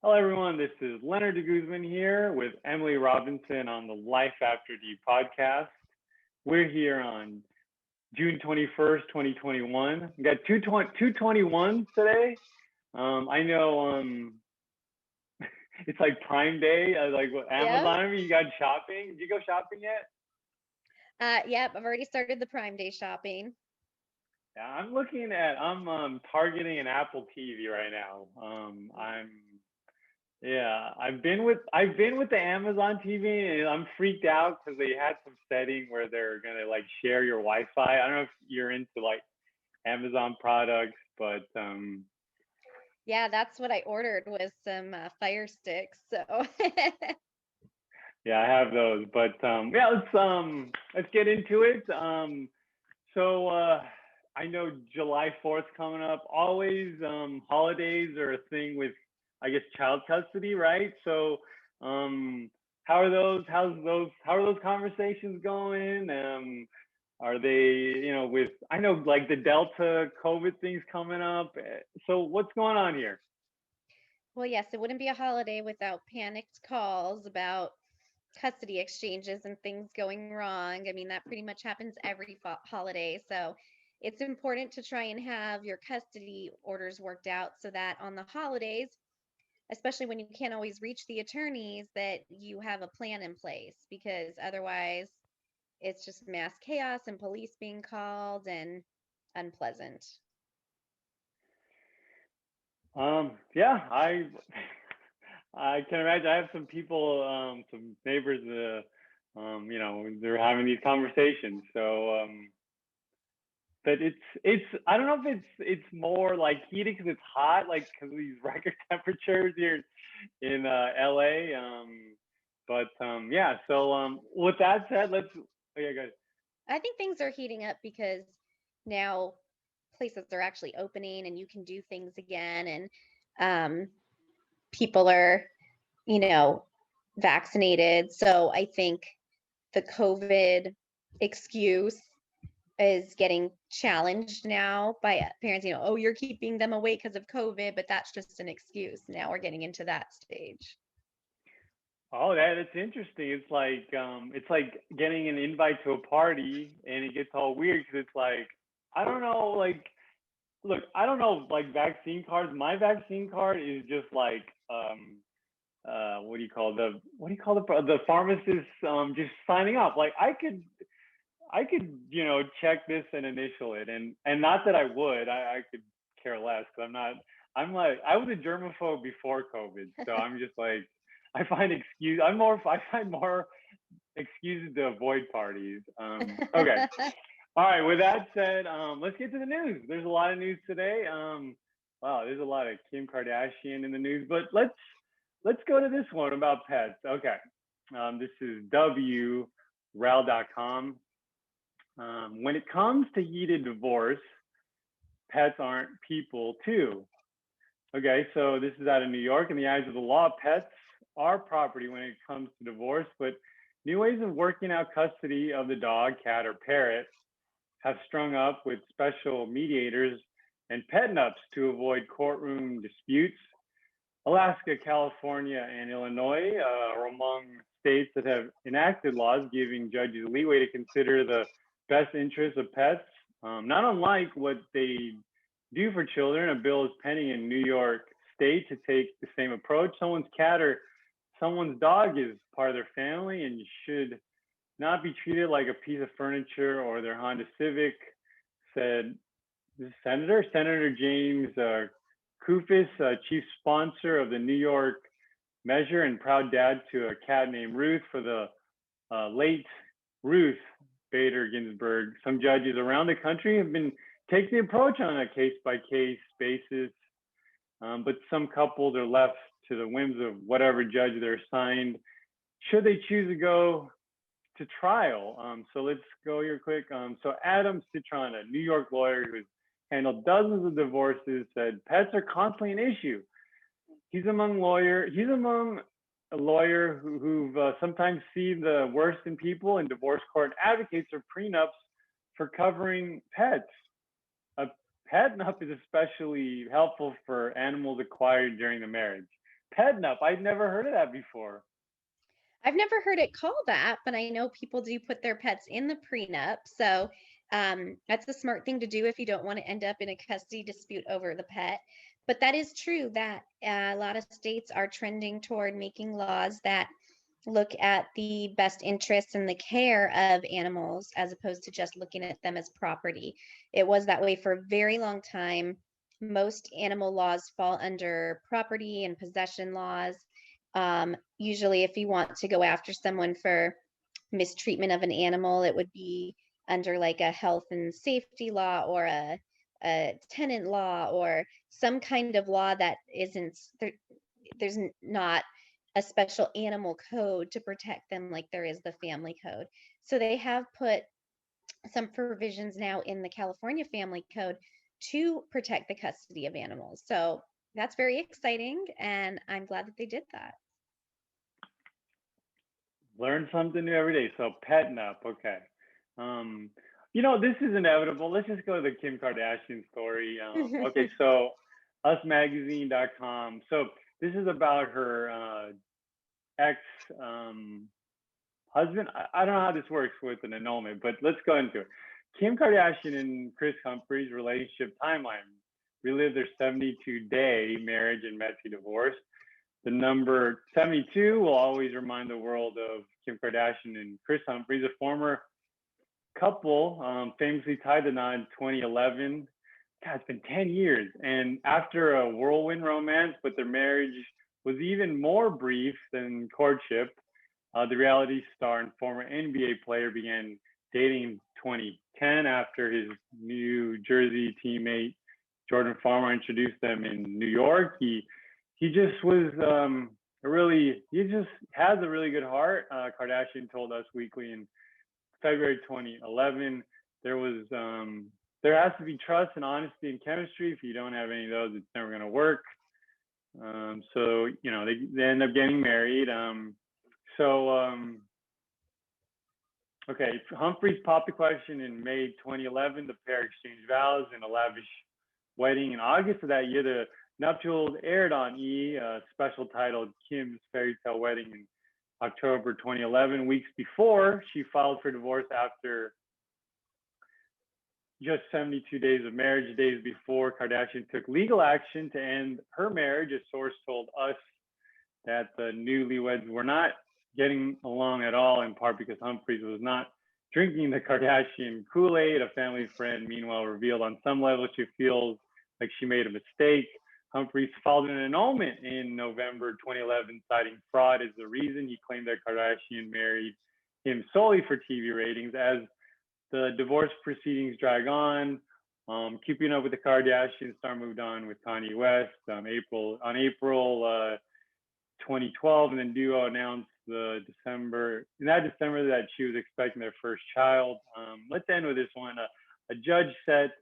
Hello, everyone. This is Lenard Guzman here with Emily Robinson on the Life After D podcast. We're here on June 21st, 2021. We got 221 today. I know it's like Prime Day, like Amazon. You got shopping. Did you go shopping yet? Yep, I've already started the Prime Day shopping. Yeah, I'm targeting an Apple TV right now. I've been with the Amazon TV, and I'm freaked out because they had some setting where they're gonna like share your Wi-Fi. I don't know if you're into like Amazon products, but yeah, that's what I ordered was some Fire Sticks. So yeah, I have those. But yeah, let's get into it. So I know July 4th coming up. Always holidays are a thing with, I guess, child custody, right? So how are those conversations going? Are they, I know like the Delta COVID thing's coming up. So what's going on here? well, yes, it wouldn't be a holiday without panicked calls about custody exchanges and things going wrong. I mean, that pretty much happens every holiday. So it's important to try and have your custody orders worked out so that on the holidays, especially when you can't always reach the attorneys, that you have a plan in place, because otherwise it's just mass chaos and police being called and unpleasant. Yeah, I can imagine. I have some people, some neighbors, they're having these conversations. So, but it's I don't know if it's more like heated because it's hot, like because of these record temperatures here in LA. But yeah. So with that said, yeah, go ahead. I think things are heating up because now places are actually opening and you can do things again, and people are, vaccinated. So I think the COVID excuse is getting challenged now by parents. Oh, you're keeping them away because of COVID, but that's just an excuse. Now we're getting into that stage. Oh, that's interesting. It's like getting an invite to a party, and it gets all weird because it's like, I don't know, like, look, I don't know, like vaccine cards. My vaccine card is just like what do you call the pharmacist just signing up. Like I could check this and initial it, and not that I would. I could care less because I'm like I was a germaphobe before COVID, so I'm just like I find more excuses to avoid parties. Okay. All right. With that said, let's get to the news. There's a lot of news today. Wow, there's a lot of Kim Kardashian in the news, but let's go to this one about pets. Okay. This is WRAL.com. When it comes to heated divorce, pets aren't people too. Okay, so this is out of New York. In the eyes of the law, pets are property when it comes to divorce, but new ways of working out custody of the dog, cat, or parrot have sprung up with special mediators and Petnups to avoid courtroom disputes. Alaska, California, and Illinois are among states that have enacted laws giving judges leeway to consider the best interests of pets. Not unlike what they do for children, a bill is pending in New York State to take the same approach. Someone's cat or someone's dog is part of their family and should not be treated like a piece of furniture or their Honda Civic, said the Senator James Kufis, chief sponsor of the New York measure and proud dad to a cat named Ruth for the late Ruth Bader Ginsburg. Some judges around the country have been taking the approach on a case-by-case basis, but some couples are left to the whims of whatever judge they're assigned, should they choose to go to trial. So let's go here quick. So Adam Citron, a New York lawyer who's handled dozens of divorces, said pets are constantly an issue. He's among a lawyer who've sometimes seen the worst in people in divorce court, advocates for prenups for covering pets. A Petnup is especially helpful for animals acquired during the marriage. Petnup. I'd never heard of that before. I've never heard it called that, but I know people do put their pets in the prenup. So that's a smart thing to do if you don't want to end up in a custody dispute over the pet. But that is true that a lot of states are trending toward making laws that look at the best interests and the care of animals as opposed to just looking at them as property. It was that way for a very long time. Most animal laws fall under property and possession laws. Usually, if you want to go after someone for mistreatment of an animal, it would be under like a health and safety law or a tenant law or some kind of law that isn't there, there's not a special animal code to protect them like there is the family code. So they have put some provisions now in the California Family Code to protect the custody of animals. So that's very exciting, and I'm glad that they did that. Learn something new every day. So Petnup, okay. This is inevitable. Let's just go to the Kim Kardashian story. Okay, so usmagazine.com. So this is about her ex husband. I don't know how this works with an annulment, but let's go into it. Kim Kardashian and Kris Humphries' relationship timeline relived their 72-day marriage and messy divorce. The number 72 will always remind the world of Kim Kardashian and Kris Humphries, a former couple, famously tied the knot in 2011. God, it's been 10 years. And after a whirlwind romance, but their marriage was even more brief than courtship. The reality star and former NBA player began dating in 2010 after his New Jersey teammate Jordan Farmer introduced them in New York. He just was he just has a really good heart. Kardashian told Us Weekly in February 2011. There has to be trust and honesty and chemistry. If you don't have any of those, it's never going to work. So they end up getting married. Okay, Humphries popped the question in May 2011. The pair exchanged vows in a lavish wedding in August of that year. The nuptials aired on E! A special titled Kim's Fairy Tale Wedding in October 2011. Weeks before, she filed for divorce after just 72 days of marriage. Days before, Kardashian took legal action to end her marriage. A source told Us that the newlyweds were not getting along at all, in part because Humphries was not drinking the Kardashian Kool-Aid. A family friend, meanwhile, revealed on some level she feels like she made a mistake. Humphries filed an annulment in November 2011, citing fraud as the reason. He claimed that Kardashian married him solely for TV ratings. As the divorce proceedings drag on, Keeping Up with the Kardashians star moved on with Kanye West on April 2012, and then duo announced in that December that she was expecting their first child. Let's end with this one. A judge set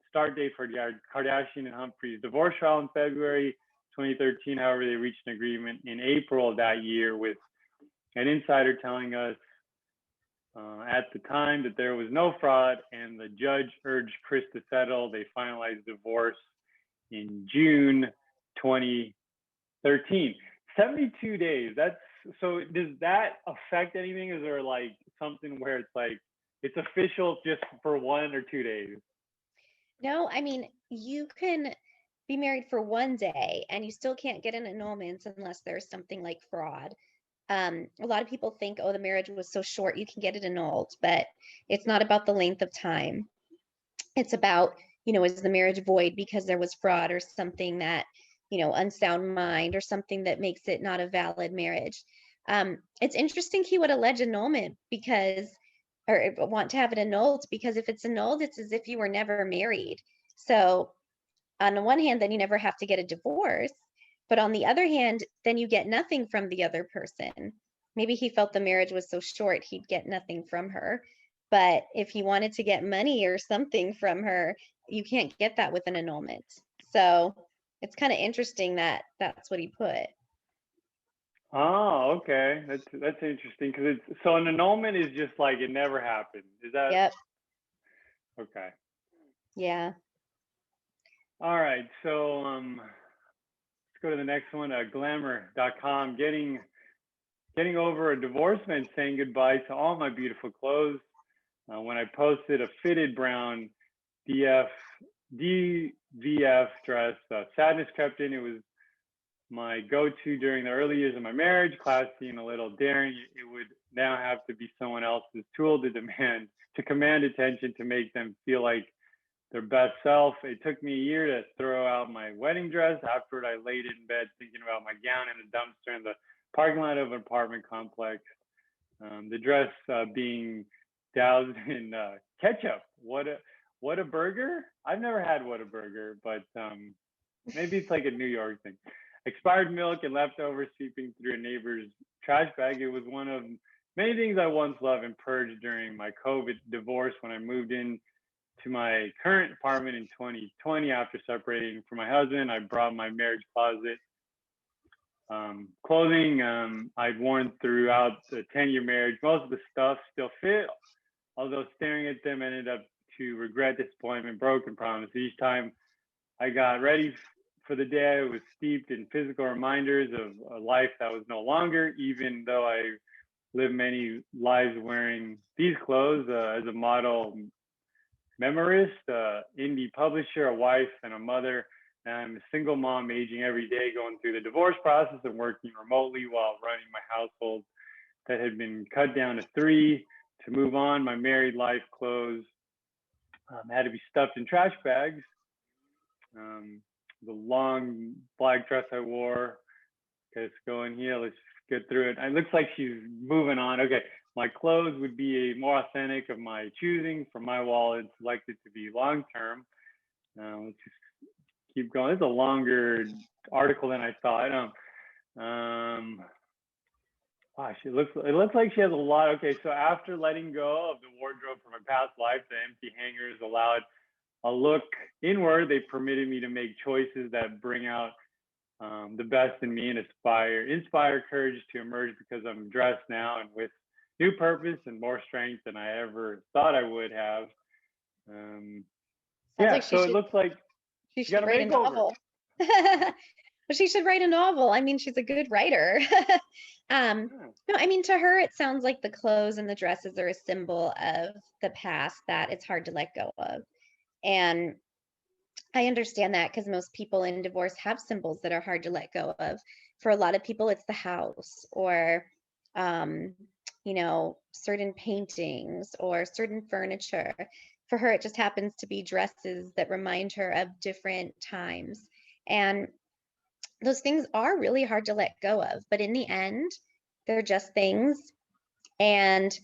start date for Kardashian and Humphries' divorce trial in February 2013. However, they reached an agreement in April of that year, with an insider telling us at the time that there was no fraud, and the judge urged Kris to settle. They finalized divorce in June 2013. 72 days. So does that affect anything? Is there like something where it's like it's official just for 1 or 2 days? No, I mean, you can be married for one day and you still can't get an annulment unless there's something like fraud. A lot of people think, oh, the marriage was so short, you can get it annulled, but it's not about the length of time. It's about, is the marriage void because there was fraud or something that, unsound mind or something that makes it not a valid marriage. It's interesting he would allege annulment or want to have it annulled, because if it's annulled, it's as if you were never married. So on the one hand, then you never have to get a divorce. But on the other hand, then you get nothing from the other person. Maybe he felt the marriage was so short, he'd get nothing from her. But if he wanted to get money or something from her, you can't get that with an annulment. So it's kind of interesting that that's what he put. Oh, okay. That's interesting, because so an annulment is just like it never happened. Is that? Yep. Okay. Yeah. All right. So go to the next one. Glamour.com. Getting over a divorce meant saying goodbye to all my beautiful clothes. When I posted a fitted brown DVF dress, sadness crept in. It was my go-to during the early years of my marriage, classy and a little daring. It would now have to be someone else's tool to command attention, to make them feel like their best self. It took me a year to throw out my wedding dress. Afterward, I laid in bed thinking about my gown in a dumpster in the parking lot of an apartment complex. The dress being doused in ketchup. What a burger? I've never had what a burger, but maybe it's like a New York thing. Expired milk and leftovers seeping through a neighbor's trash bag. It was one of many things I once loved and purged during my COVID divorce. When I moved in to my current apartment in 2020 after separating from my husband, I brought my marriage closet clothing I'd worn throughout the 10-year marriage. Most of the stuff still fit, although staring at them ended up to regret, disappointment, broken promises. Each time I got ready for the day, I was steeped in physical reminders of a life that was no longer, even though I lived many lives wearing these clothes as a model memorist, indie publisher, a wife, and a mother. And I'm a single mom aging every day, going through the divorce process and working remotely while running my household that had been cut down to 3. To move on, my married life clothes had to be stuffed in trash bags. The long black dress I wore, let's go in here, let's get through it. It looks like she's moving on. Okay, my clothes would be more authentic of my choosing. For my wallet, selected to be long-term. Let's just keep going. It's a longer article than I thought. Wow, it looks like she has a lot. Okay, so after letting go of the wardrobe from my past life, the empty hangers allowed a look inward. They permitted me to make choices that bring out the best in me and inspire courage to emerge, because I'm dressed now and with new purpose and more strength than I ever thought I would have. So it looks like she should write a novel. Well, she should write a novel. I mean, she's a good writer. No, I mean, to her, it sounds like the clothes and the dresses are a symbol of the past that it's hard to let go of. And I understand that, because most people in divorce have symbols that are hard to let go of. For a lot of people, it's the house, or, certain paintings or certain furniture. For her, it just happens to be dresses that remind her of different times. And those things are really hard to let go of, but in the end, they're just things. And,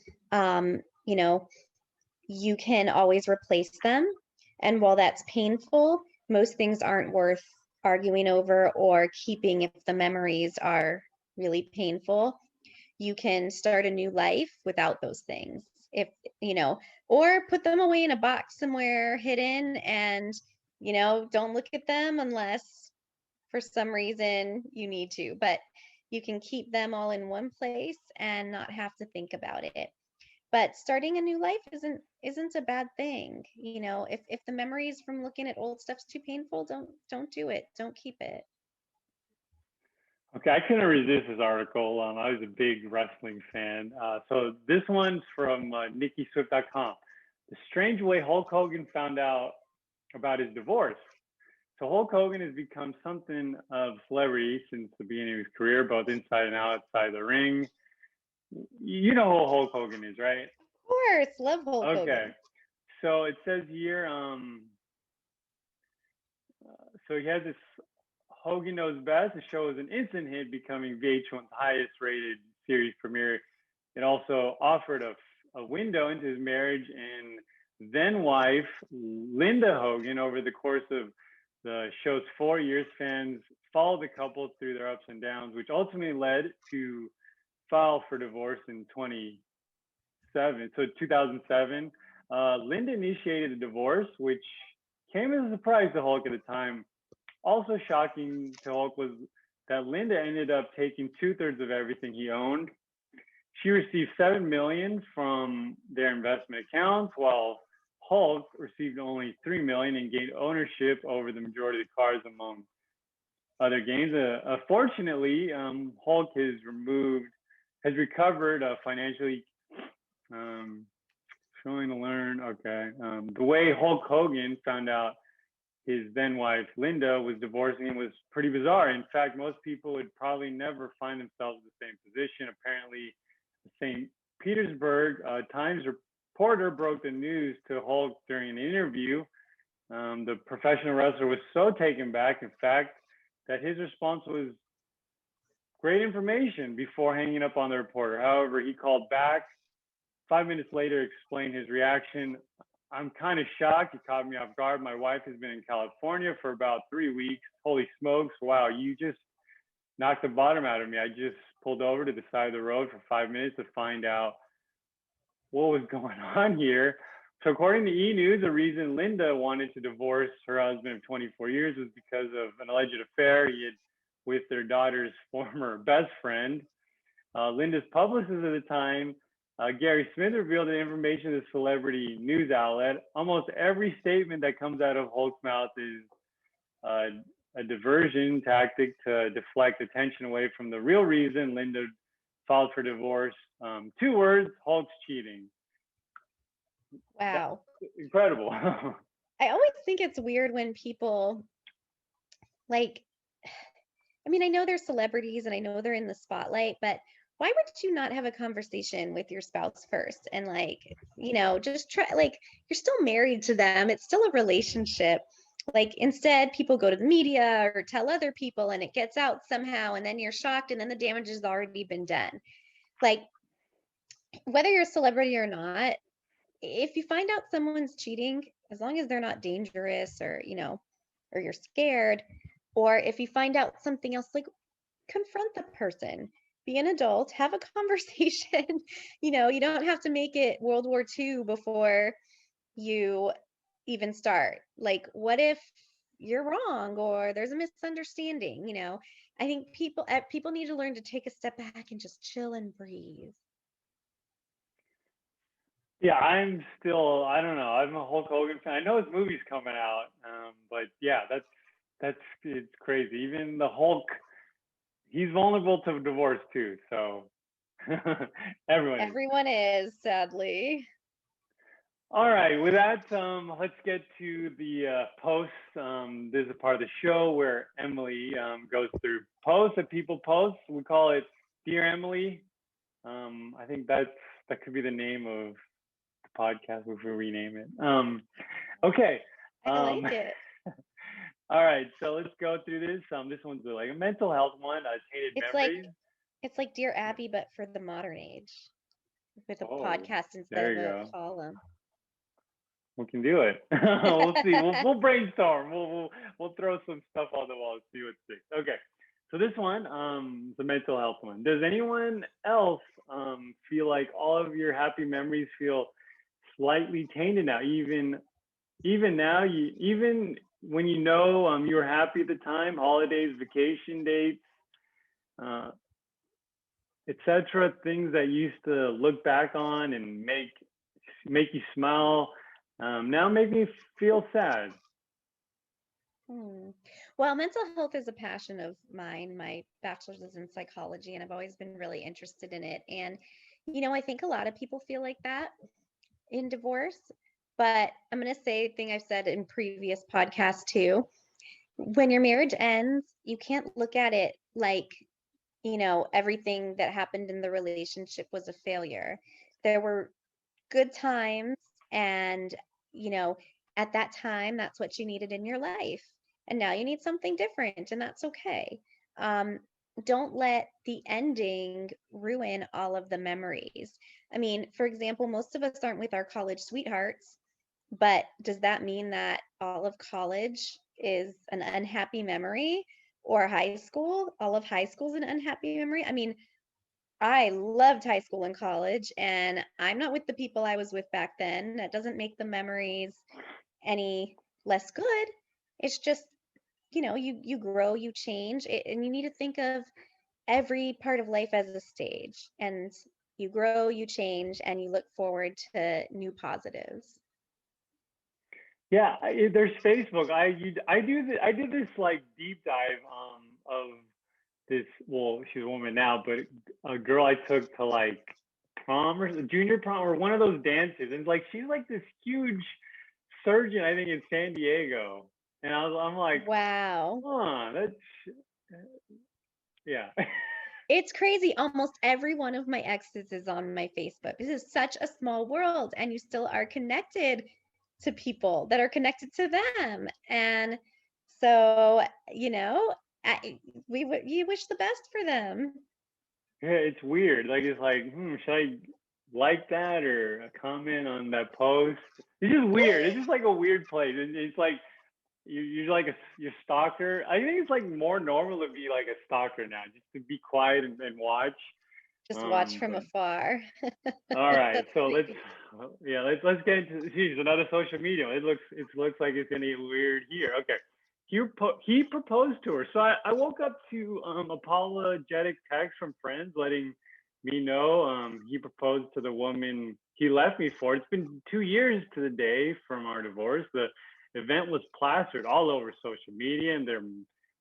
you can always replace them. And while that's painful, most things aren't worth arguing over or keeping if the memories are really painful. You can start a new life without those things, or put them away in a box somewhere hidden, and, don't look at them unless for some reason you need to, but you can keep them all in one place and not have to think about it. But starting a new life isn't a bad thing. If the memories from looking at old stuff's too painful, don't do it. Don't keep it. Okay, I couldn't resist this article. I was a big wrestling fan. So this one's from NikkiSwift.com. The strange way Hulk Hogan found out about his divorce. So Hulk Hogan has become something of a celebrity since the beginning of his career, both inside and outside the ring. You know who Hulk Hogan is, right? Of course, love Hulk Hogan. Okay, so it says here, so he has this Hogan Knows Best. The show was an instant hit, becoming VH1's highest rated series premiere. It also offered a window into his marriage and then wife, Linda Hogan. Over the course of the show's 4 years, fans followed the couple through their ups and downs, which ultimately led to file for divorce in 2007. Linda initiated a divorce, which came as a surprise to Hulk at the time. Also shocking to Hulk was that Linda ended up taking 2/3 of everything he owned. She received $7 million from their investment accounts, while Hulk received only $3 million and gained ownership over the majority of the cars among other games. Fortunately, Hulk has recovered financially. Um, Showing to learn. Okay. The way Hulk Hogan found out his then wife Linda was divorcing him was pretty bizarre. In fact, most people would probably never find themselves in the same position. Apparently, the St. Petersburg Times reporter broke the news to Hulk during an interview. The professional wrestler was so taken back, in fact, that his response was great information before hanging up on the reporter. However, he called back 5 minutes later, explained his reaction. I'm kind of shocked. It caught me off guard. My wife has been in California for about 3 weeks. Holy smokes. Wow, you just knocked the bottom out of me. I just pulled over to the side of the road for 5 minutes to find out what was going on here. So according to E! News, the reason Linda wanted to divorce her husband of 24 years was because of an alleged affair he had with their daughter's former best friend. Linda's publicist at the time, Gary Smith, revealed the information to the celebrity news outlet. Almost every statement that comes out of Hulk's mouth is a diversion tactic to deflect attention away from the real reason Linda filed for divorce. 2 words: Hulk's cheating. Wow. That's incredible. I always think it's weird when people like, I mean, I know they're celebrities and I know they're in the spotlight, but why would you not have a conversation with your spouse first and like, just try, like, you're still married to them. It's still a relationship. Like, instead, people go to the media or tell other people and it gets out somehow, and then you're shocked, and then the damage has already been done. Like, whether you're a celebrity or not, if you find out someone's cheating, as long as they're not dangerous or, or you're scared, or if you find out something else, like, confront the person, be an adult, have a conversation. You don't have to make it World War II before you even start. Like, what if you're wrong or there's a misunderstanding? I think people need to learn to take a step back and just chill and breathe. Yeah, I don't know. I'm a Hulk Hogan fan. I know his movie's coming out, but yeah, it's crazy. Even the Hulk, he's vulnerable to divorce too. So Everyone is, sadly. All right, with that, let's get to the posts. This is a part of the show where Emily goes through posts that people post. We call it Dear Emily. I think that could be the name of the podcast if we rename it. Okay. I like it. All right, so let's go through this. This one's like a mental health one. Tainted memories. It's like Dear Abby, but for the modern age, with a podcast instead there you of a go. column. We can do it. We'll see. We'll brainstorm. We'll throw some stuff on the wall and see what sticks. Okay. So this one, the mental health one. Does anyone else feel like all of your happy memories feel slightly tainted now? Even now, even when you were happy at the time, holidays, vacation dates, etc. Things that you used to look back on and make you smile. Now make me feel sad. Well, mental health is a passion of mine. My bachelor's is in psychology, and I've always been really interested in it. And, I think a lot of people feel like that in divorce, but I'm going to say a thing I've said in previous podcasts too. When your marriage ends, you can't look at it like, everything that happened in the relationship was a failure. There were good times, and at that time, that's what you needed in your life, and now you need something different, and that's okay. Don't let the ending ruin all of the memories. I mean, for example, most of us aren't with our college sweethearts, but does that mean that all of college is an unhappy memory, or high school? All of high school is an unhappy memory? I mean, I loved high school and college, and I'm not with the people I was with back then. That doesn't make the memories any less good. It's just, you grow, you change, and you need to think of every part of life as a stage. And you grow, you change, and you look forward to new positives. Yeah, there's Facebook. I did this like deep dive of this. Well, she's a woman now, but a girl I took to like prom or junior prom or one of those dances, and like she's like this huge surgeon, I think in San Diego, and I'm like, Wow. that's yeah. It's crazy. Almost every one of my exes is on my Facebook. This is such a small world, and you still are connected to people that are connected to them. And so, you know, I, you wish the best for them. Yeah, it's weird. Like it's like, should I like that or comment on that post? It's just weird. It's just like a weird place. It's like you're like you're stalker. I think it's like more normal to be like a stalker now, just to be quiet and watch. Just watch from But afar. all right, That's so crazy. let's get into geez, another social media. It looks like it's gonna get weird here. Okay. He proposed to her. So I woke up to apologetic text from friends letting me know he proposed to the woman he left me for. It's been 2 years to the day from our divorce. The event was plastered all over social media, and their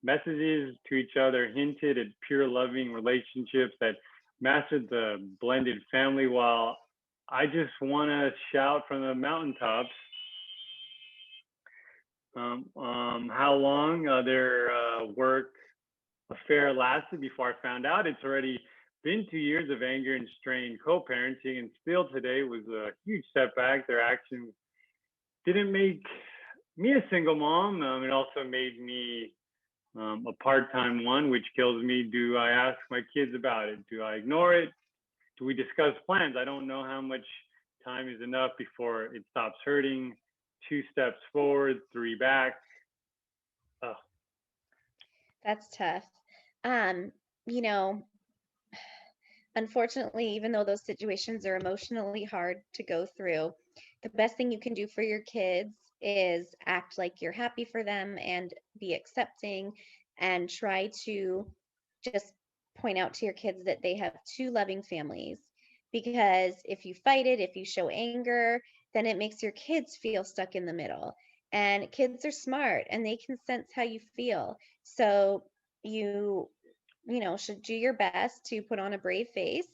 messages to each other hinted at pure loving relationships that mastered the blended family. While I just want to shout from the mountaintops how long their work affair lasted before I found out. It's already been 2 years of anger and strained co-parenting, and still today was a huge setback. Their actions didn't make me a single mom. It also made me a part-time one, which kills me. Do I ask my kids about it? Do I ignore it? Do we discuss plans? I don't know how much time is enough before it stops hurting. 2 steps forward, 3 back. Oh, That's tough. Um, you know, Unfortunately, even though those situations are emotionally hard to go through, the best thing you can do for your kids is act like you're happy for them and be accepting and try to just point out to your kids that they have two loving families. Because if you fight it, if you show anger, then it makes your kids feel stuck in the middle. And kids are smart and they can sense how you feel. So you should do your best to put on a brave face.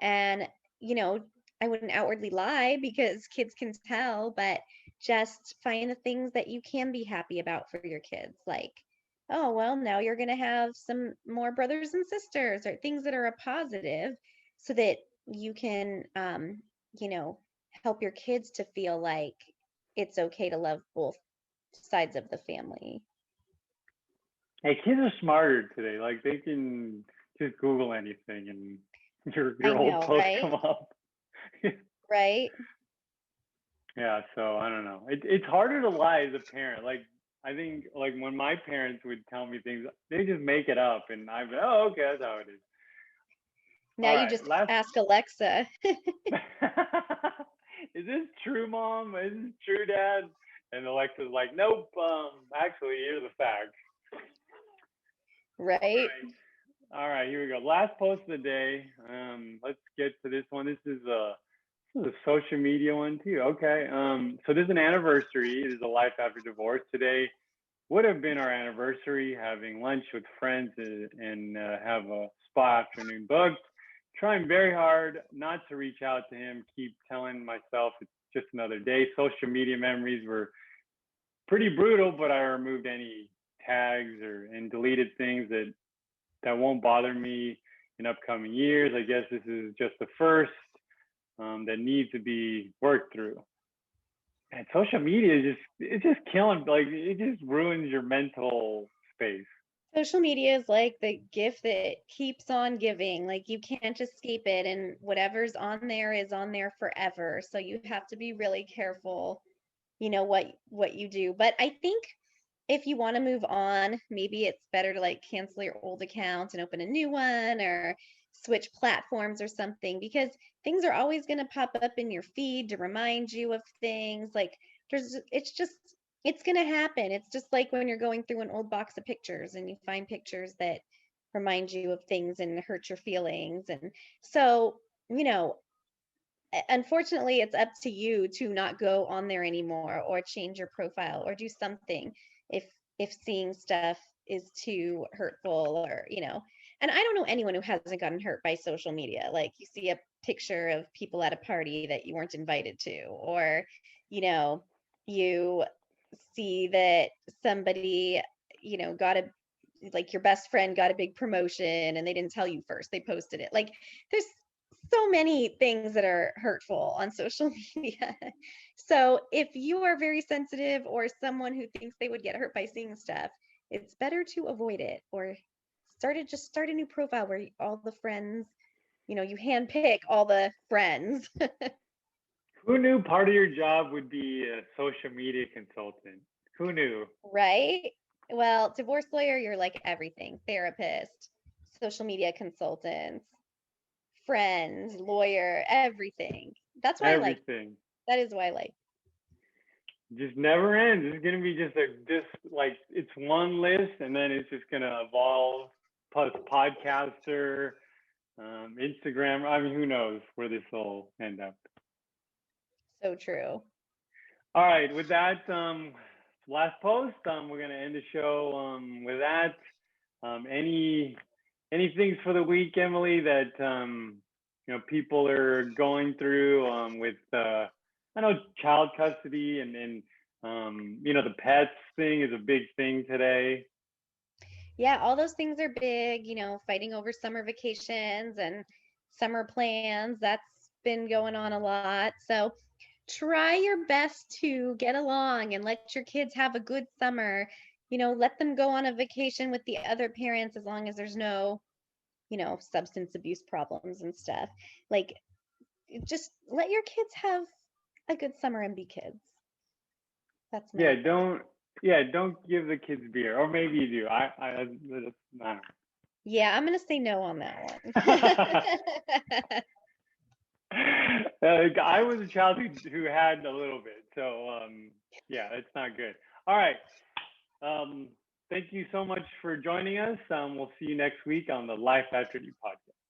And, you know, I wouldn't outwardly lie because kids can tell, but just find the things that you can be happy about for your kids. Like, oh, well, now you're going to have some more brothers and sisters, or things that are a positive, so that you can, you know, help your kids to feel like it's okay to love both sides of the family. hey, kids are smarter today. Like they can just Google anything and I your old know, posts right? come up. Right? Yeah, so I don't know. It's harder to lie as a parent. Like I think like when my parents would tell me things, they just make it up, and I'd be, oh, okay, that's how it is. Now All you right, just last. ask Alexa. Is this true, mom? Is this true, dad? And Alexa's like, nope. Actually, here's the facts. Right? All right, here we go. Last post of the day. Let's get to this one. This is a social media one too. Okay. So this is an anniversary. It is a life after divorce. Today would have been our anniversary, having lunch with friends and have a spa afternoon booked. Trying very hard not to reach out to him. Keep telling myself it's just another day. Social media memories were pretty brutal, but I removed any tags and deleted things that won't bother me in upcoming years. I guess this is just the first that needs to be worked through. And social media is just killing. Like it just ruins your mental space. Social media is like the gift that keeps on giving. Like you can't escape it, and whatever's on there is on there forever. So you have to be really careful, what you do. But I think if you want to move on, maybe it's better to like cancel your old account and open a new one, or switch platforms or something, because things are always going to pop up in your feed to remind you of things. Like it's going to happen. It's just like when you're going through an old box of pictures and you find pictures that remind you of things and hurt your feelings. And so, you know, unfortunately, it's up to you to not go on there anymore or change your profile or do something if seeing stuff is too hurtful, or and I don't know anyone who hasn't gotten hurt by social media. Like, you see a picture of people at a party that you weren't invited to, or you see that somebody got a like your best friend got a big promotion and they didn't tell you first, they posted it. Like, there's so many things that are hurtful on social media. So if you are very sensitive, or someone who thinks they would get hurt by seeing stuff, it's better to avoid it, or just start a new profile where all the friends, you handpick all the friends. Who knew part of your job would be a social media consultant? Who knew? Right? Well, divorce lawyer, you're like everything: therapist, social media consultant, friend, lawyer, everything. That's why I like. Everything. That is why I like. Just never ends. It's gonna be just like it's one list, and then it's just gonna evolve. Plus podcaster, Instagram. I mean, who knows where this will end up? So true. All right. With that, last post. We're gonna end the show with that. Any things for the week, Emily, that people are going through with I know child custody and the pets thing is a big thing today. Yeah, all those things are big, fighting over summer vacations and summer plans. That's been going on a lot. So try your best to get along and let your kids have a good summer. Let them go on a vacation with the other parents, as long as there's no, substance abuse problems and stuff. Like, just let your kids have a good summer and be kids. That's my Yeah, advice. don't give the kids beer, or maybe you do. I don't Yeah, I'm gonna say no on that one. I was a child who had a little bit, so yeah, it's not good. All right, thank you so much for joining us. We'll see you next week on the Life After You podcast.